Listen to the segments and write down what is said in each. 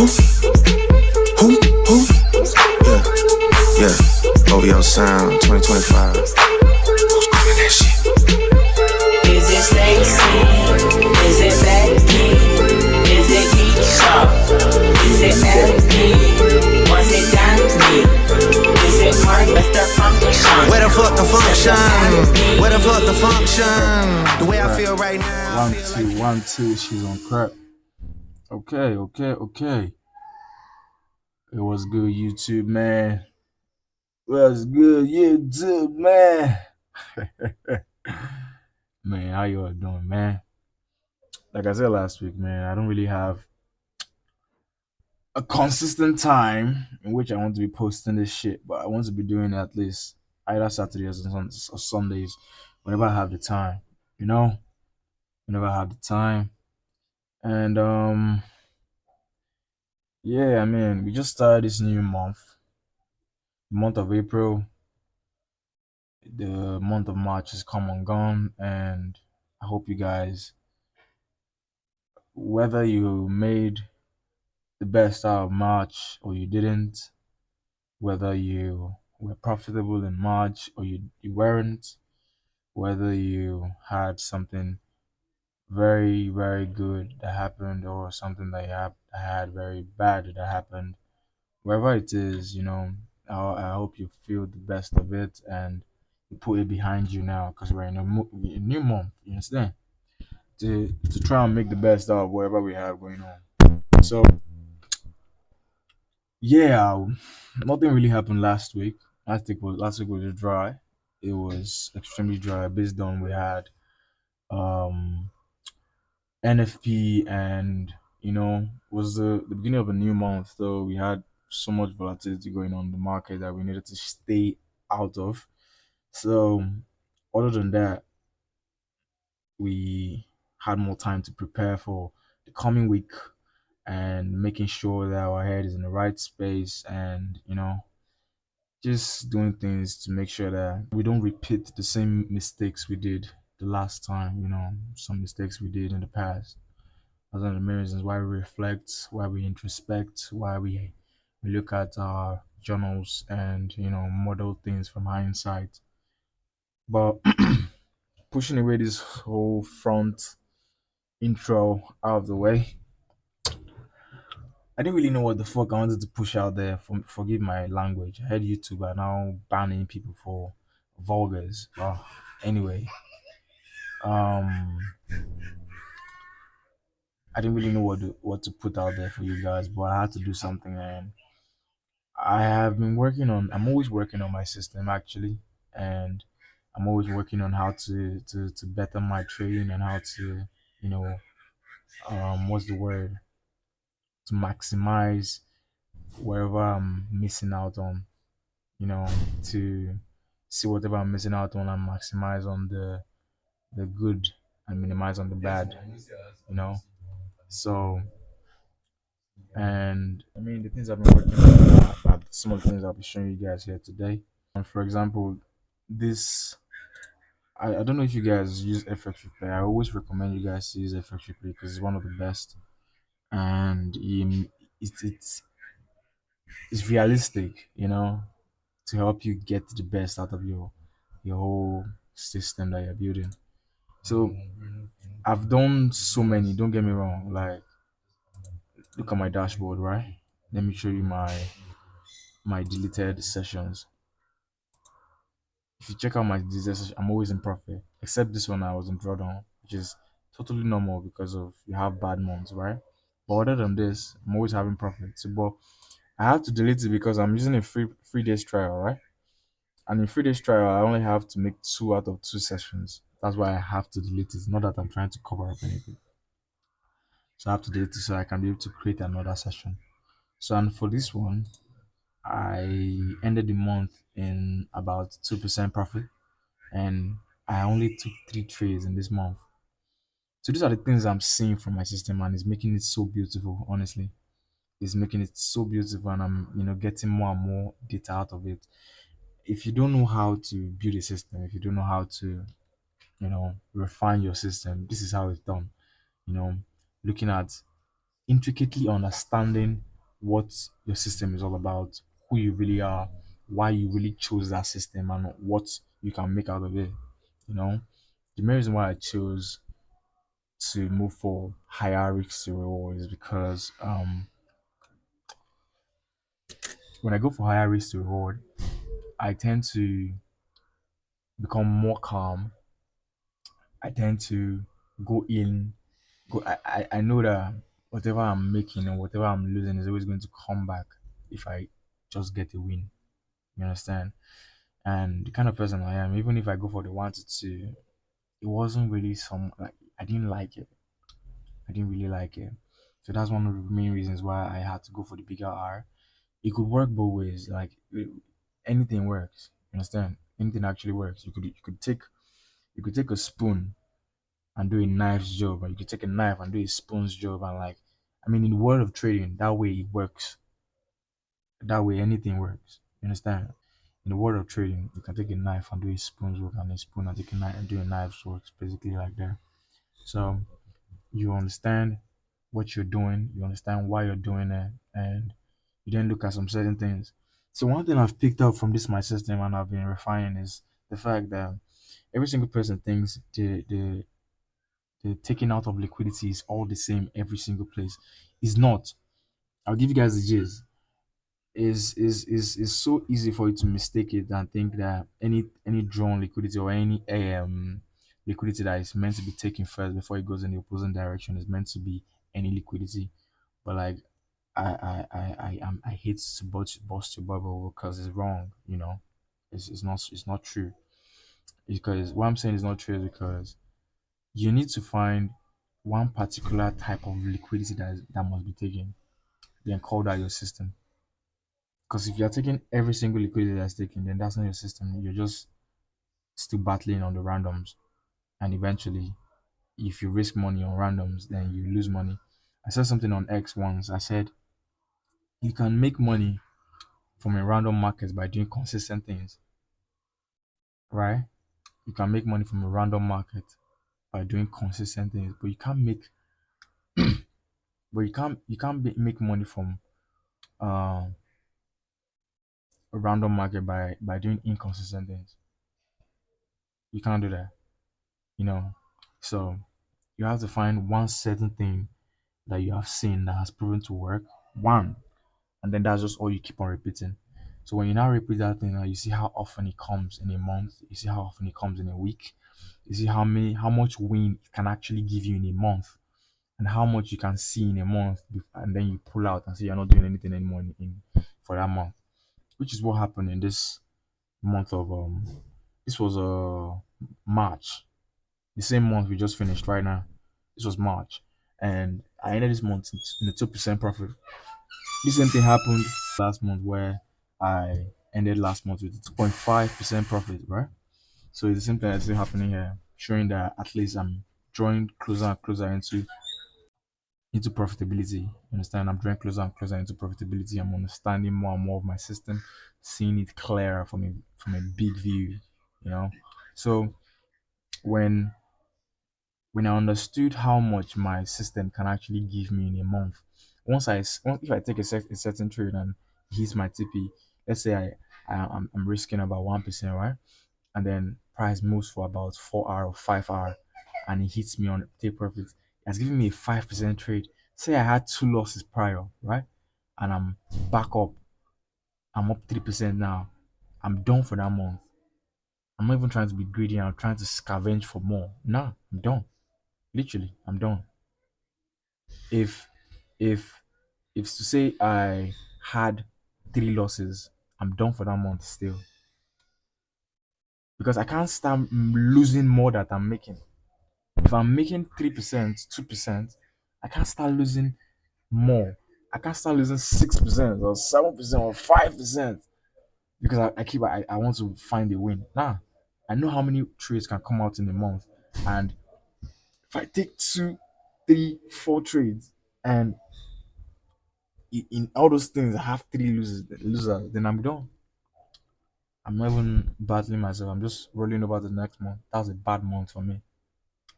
Who? Who? Yeah, yeah. OVO Sound 2025. Who's calling that shit? Is it Stacy? Is it Becky? Is it Keisha? Is it LP? Was it Danny? Is it Mark Mr. Function? Where the fuck the function? Where the fuck the function? The way I feel right now. 1 2 1 2. She's on crack. Okay. It was good, YouTube, man. Was good, YouTube, man. Man, how you all doing, man? Like I said last week, man, I don't really have a consistent time in which I want to be posting this shit, but I want to be doing it at least either Saturdays or Sundays whenever I have the time, you know? Whenever I have the time. And yeah, I mean, we just started this new month of April. The month of March has come and gone, and I hope you guys, whether you made the best out of March or you didn't, whether you were profitable in March or you weren't, whether you had something very, very good that happened or something that had very bad that happened, wherever it is, I hope you feel the best of it and you put it behind you now because we're in a new month, you understand? To try and make the best out of whatever we have going on. So yeah, nothing really happened last week. Last week was dry. It was extremely dry based on we had um NFP and was the beginning of a new month, so we had so much volatility going on in the market that we needed to stay out of. So other than that, we had more time to prepare for the coming week and making sure that our head is in the right space and just doing things to make sure that we don't repeat the same mistakes we did the last time, some mistakes we did in the past. That's one of the main reasons why we reflect, why we introspect, why we look at our journals and model things from hindsight. But pushing away this whole front intro out of the way, I didn't really know what the fuck I wanted to push out there. Forgive my language. I heard YouTube are now banning people for vulgars. Well, anyway, um, I didn't really know what to put out there for you guys, but I had to do something, and I have been working on. I'm always working on my system actually, and I'm always working on how to better my trading and how to, what's the word? To maximize wherever I'm missing out on, to see whatever I'm missing out on and maximize on the good and minimize on the bad, you know. So, and I mean the things I've been working on are some of the things I'll be showing you guys here today. And for example, this I don't know if you guys use FX Replay. I always recommend you guys to use FX Replay because it's one of the best, and it's realistic, to help you get the best out of your whole system that you're building. So I've done so many. Don't get me wrong. Like, look at my dashboard, right? Let me show you my deleted sessions. If you check out my deleted session, I'm always in profit. Except this one, I was in drawdown, which is totally normal because of you have bad months, right? But other than this, I'm always having profit. So, but I have to delete it because I'm using a free days trial, right? And in 3 days trial, I only have to make 2 out of 2 sessions. That's why I have to delete it. Not that I'm trying to cover up anything. So I have to delete it so I can be able to create another session. So and for this one, I ended the month in about 2% profit, and I only took 3 trades in this month. So these are the things I'm seeing from my system, and it's making it so beautiful. Honestly, it's making it so beautiful, and I'm getting more and more data out of it. If you don't know how to build a system, if you don't know how to refine your system, this is how it's done. you know Looking at intricately understanding what your system is all about, who you really are, why you really chose that system, and what you can make out of it. You know, the main reason why I chose to move for higher risk to reward is because when I go for higher risk to reward, I tend to become more calm. I tend to go in, I know that whatever I'm making and whatever I'm losing is always going to come back if I just get a win. You understand? And the kind of person I am, even if I go for the 1 to 2, it wasn't really some like I didn't like it. I didn't really like it. So that's one of the main reasons why I had to go for the bigger R. It could work both ways. Anything works. You understand? Anything actually works. You could take a spoon and do a knife's job, or you could take a knife and do a spoon's job. And like, I mean, in the world of trading, that way it works. That way anything works. You understand? In the world of trading, you can take a knife and do a spoon's work, and a spoon and take a knife and do a knife's work. It's basically like that. So you understand what you're doing, you understand why you're doing it, and you then look at some certain things. So one thing I've picked up from this my system and I've been refining is the fact that every single person thinks the taking out of liquidity is all the same every single place. It's not. I'll give you guys the gist. Is so easy for you to mistake it and think that any drawn liquidity or any liquidity that is meant to be taken first before it goes in the opposing direction is meant to be any liquidity. But like I hate to bust your bubble because it's wrong, you know. It's not true. Because what I'm saying is not true is because you need to find one particular type of liquidity that must be taken, then call that your system. Because if you're taking every single liquidity that's taken, then that's not your system. You're just still battling on the randoms. And eventually, if you risk money on randoms, then you lose money. I said something on X once. I said you can make money from a random market by doing consistent things, right? You can make money from a random market by doing consistent things, but you can't make money from uh, a random market by doing inconsistent things. You can't do that, you know. So you have to find one certain thing that you have seen that has proven to work. One, and then that's just all you keep on repeating. So when you now repeat that thing, you see how often it comes in a month. You see how often it comes in a week. You see how much win it can actually give you in a month, and how much you can see in a month, and then you pull out and say you're not doing anything anymore for that month. Which is what happened in this month of this was March, the same month we just finished right now. This was March, and I ended this month in a 2% profit. This same thing happened last month where I ended last month with a 2.5% profit, right? So it's the same thing that's still happening here, showing that at least I'm drawing closer and closer into profitability. You understand? I'm drawing closer and closer into profitability. I'm understanding more and more of my system, seeing it clearer from a big view, you know. So when when I understood how much my system can actually give me in a month, if I take a certain trade and it hits my TP, let's say I'm risking about 1%, right? And then price moves for about 4 hour or 5 hour, and it hits me on take profit. It's giving me a 5% trade. Say I had two losses prior, right? And I'm back up. I'm up 3% now. I'm done for that month. I'm not even trying to be greedy. I'm trying to scavenge for more. Nah, I'm done. Literally, I'm done. If if if to say I had 3 losses, I'm done for that month still. Because I can't start losing more that I'm making. If I'm making 3%, 2%, I can't start losing more. I can't start losing 6% or 7% or 5% because I want to find a win. Nah, I know how many trades can come out in a month, and if I take 2, 3, 4 trades, and in all those things I have losers, then I'm done. I'm not even battling myself. I'm just rolling over to the next month. That was a bad month for me.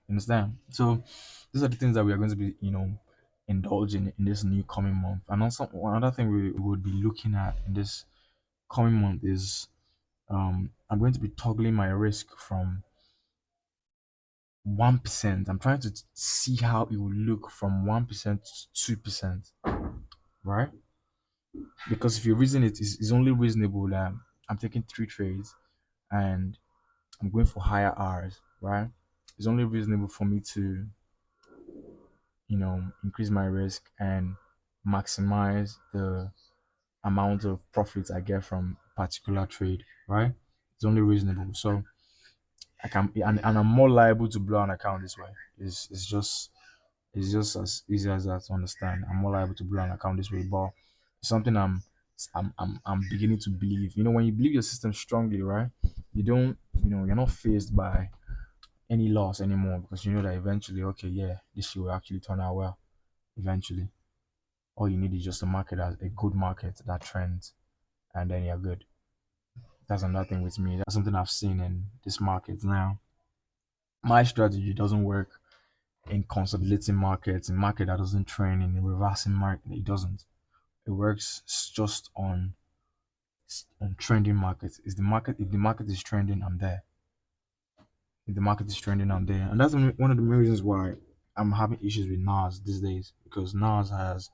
Understand? So these are the things that we are going to be, indulge in this new coming month. And also another thing we would be looking at in this coming month is I'm going to be toggling my risk from 1%. I'm trying to see how it will look from 1% to 2%, right? Because if you reason it, it's only reasonable that I'm taking three trades and I'm going for higher R's, right? It's only reasonable for me to, increase my risk and maximize the amount of profits I get from a particular trade, right? It's only reasonable. So I can, and I'm more liable to blow an account this way. It's just as easy as that to understand. I'm more liable to blow an account this way, but it's something I'm beginning to believe. When you believe your system strongly, right? You don't, you're not faced by any loss anymore because you know that eventually, okay, yeah, this shit will actually turn out well. Eventually, all you need is just a market as a good market that trends, and then you're good. That's another thing with me. That's something I've seen in this market now. My strategy doesn't work in consolidating markets, in market that doesn't trend, in a reversing market. It doesn't. It works just on trending markets. Is the market If the market is trending, I'm there. If the market is trending, I'm there. And that's one of the main reasons why I'm having issues with NAS these days. Because NAS has,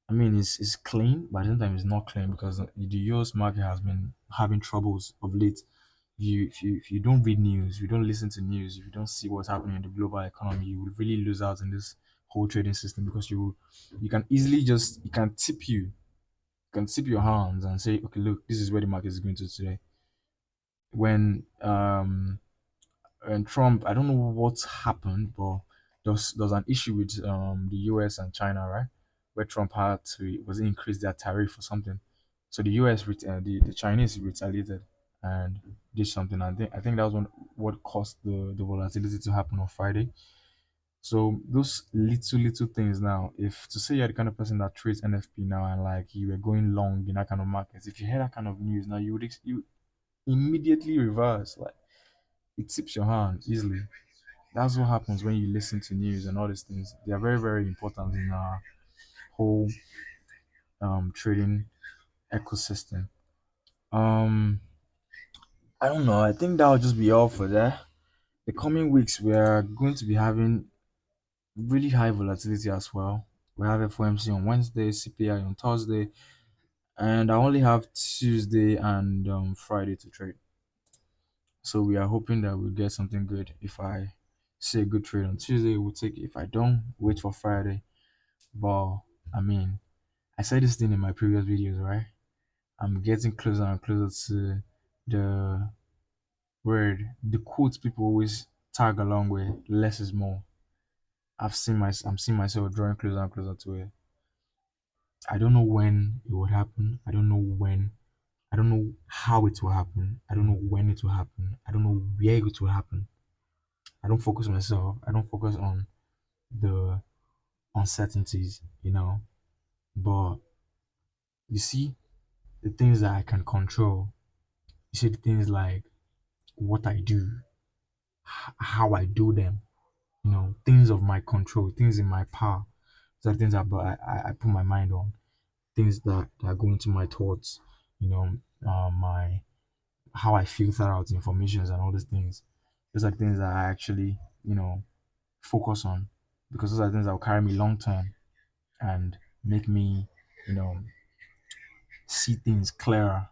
I mean, it's clean, but at the same time it's not clean because the US market has been having troubles of late. If you don't read news, if you don't listen to news, if you don't see what's happening in the global economy, you will really lose out in this whole trading system because you can easily just you can tip your hands and say, okay, look, this is where the market is going to today. When and Trump, I don't know what's happened, but there was an issue with the US and China, right? Where Trump had to was it increase their tariff or something. So the the Chinese retaliated and did something. I think that was what caused the volatility to happen on Friday. So those little things now, if to say you're the kind of person that trades NFP now and like you were going long in that kind of markets, if you hear that kind of news now, you immediately reverse. Like it tips your hand easily. That's what happens when you listen to news and all these things. They are very, very important in our whole trading ecosystem. Um, I don't know. I think that'll just be all for that. The coming weeks, we are going to be having really high volatility as well. We have FOMC on Wednesday, CPI on Thursday, and I only have Tuesday and Friday to trade. So we are hoping that we'll get something good. If I see a good trade on Tuesday, we'll take it. If I don't, wait for Friday. But I mean, I said this thing in my previous videos, right? I'm getting closer and closer to the the quotes people always tag along with less is more. I'm seeing myself drawing closer and closer to it. I don't know when it would happen. I don't know how it will happen. I don't know when it will happen. I don't know where it will happen. I don't focus on myself. I don't focus on the uncertainties, But you see, the things that I can control, you see the things like what I do, how I do them, things of my control, things in my power. So things that I put my mind on, things that go into my thoughts, my how I filter out informations and all these things. Those are things that I actually, focus on because those are things that will carry me long term and make me, you know, see things clearer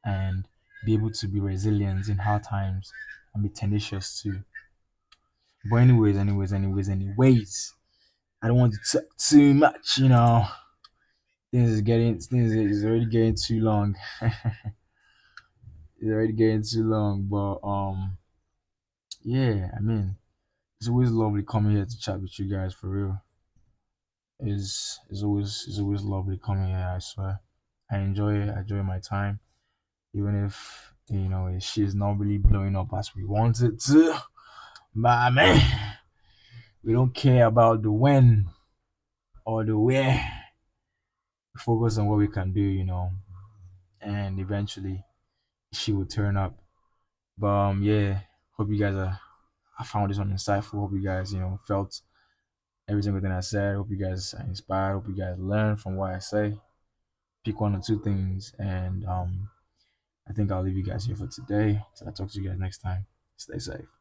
and be able to be resilient in hard times and be tenacious too. But anyways, I don't want to talk too much, Things is already getting too long. It's already getting too long. But yeah, I mean, it's always lovely coming here to chat with you guys for real. It's always lovely coming here, I swear. I enjoy my time. Even if she's not really blowing up as we want it to. But man, we don't care about the when or the where. We focus on what we can do, and eventually she will turn up. But yeah, hope you guys are I found this one insightful. Hope you guys, felt every single thing I said. Hope you guys are inspired. Hope you guys learn from what I say. Pick one or two things, and I think I'll leave you guys here for today. So I'll talk to you guys next time. Stay safe.